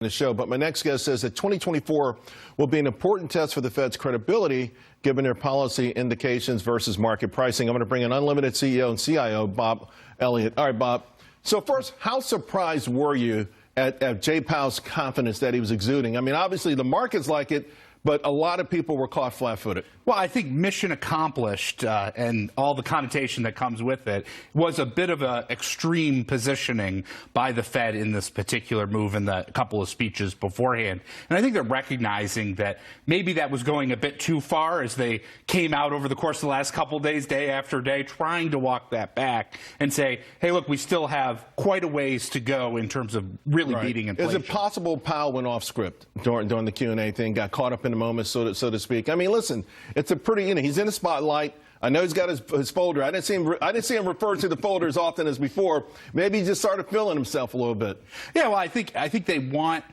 the show, but my next guest says that 2024 will be an important test for the Fed's credibility given their policy indications versus market pricing. I'm going to bring in Unlimited CEO and CIO Bob Elliott. All right, Bob. So first, how surprised were you at Jay Powell's confidence that he was exuding? I mean, obviously the markets like it, but a lot of people were caught flat-footed. Well, I think mission accomplished and all the connotation that comes with it was a bit of an extreme positioning by the Fed in this particular move in the couple of speeches beforehand. And I think they're recognizing that maybe that was going a bit too far as they came out over the course of the last couple of days, day after day, trying to walk that back and say, hey, look, we still have quite a ways to go in terms of really beating inflation. Is it possible Powell went off script during the Q&A thing, got caught up in the moment, so to speak? I mean, listen, it's a pretty, he's in the spotlight. I know he's got his folder. I didn't see him refer to the folder as often as before. Maybe he just started feeling himself a little bit. Yeah, well, I think they want.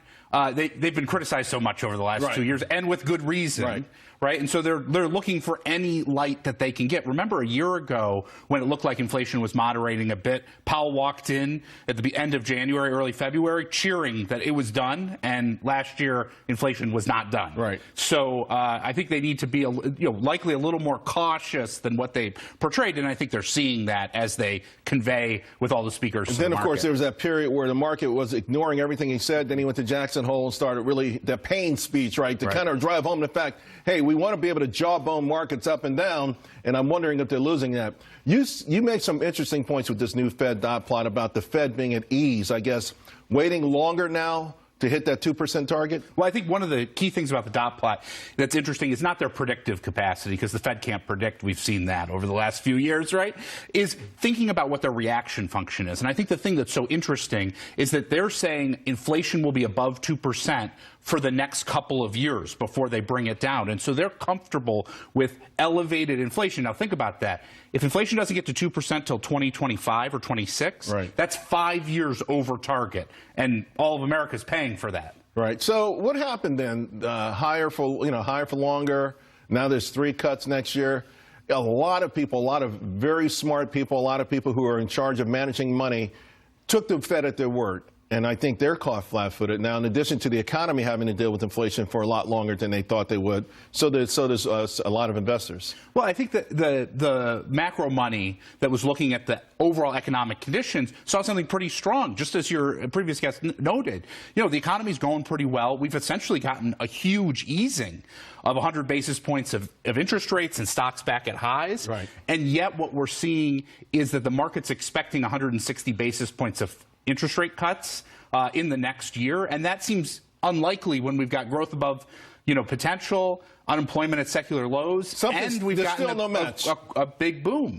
They've been criticized so much over the last 2 years, and with good reason. Right? And so they're looking for any light that they can get. Remember a year ago when it looked like inflation was moderating a bit, Powell walked in at the end of January, early February, cheering that it was done, and last year inflation was not done. Right. So I think they need to be likely a little more cautious than what they portrayed, and I think they're seeing that as they convey with all the speakers. And then, of course, there was that period where the market was ignoring everything he said. Then he went to Jackson Hole and started really the pain speech, right, to kind of drive home the fact, hey, we want to be able to jawbone markets up and down, and I'm wondering if they're losing that. You made some interesting points with this new Fed dot plot about the Fed being at ease, I guess, waiting longer now to hit that 2% target? Well, I think one of the key things about the dot plot that's interesting is not their predictive capacity, because the Fed can't predict. We've seen that over the last few years, right? Is thinking about what their reaction function is. And I think the thing that's so interesting is that they're saying inflation will be above 2% for the next couple of years before they bring it down. And so they're comfortable with elevated inflation. Now, think about that. If inflation doesn't get to 2% till 2025 or 26, that's 5 years over target. And all of America's paying for that. Right. So what happened then? Higher for longer. Now there's 3 cuts next year. A lot of people, a lot of very smart people, a lot of people who are in charge of managing money took the Fed at their word. And I think they're caught flat-footed now, in addition to the economy having to deal with inflation for a lot longer than they thought they would. So there's a lot of investors. Well, I think that the macro money that was looking at the overall economic conditions saw something pretty strong, just as your previous guest noted. The economy's going pretty well. We've essentially gotten a huge easing of 100 basis points of interest rates and stocks back at highs. And yet what we're seeing is that the market's expecting 160 basis points of interest rate cuts in the next year, and that seems unlikely when we've got growth above, potential, unemployment at secular lows, and we've gotten a big boom.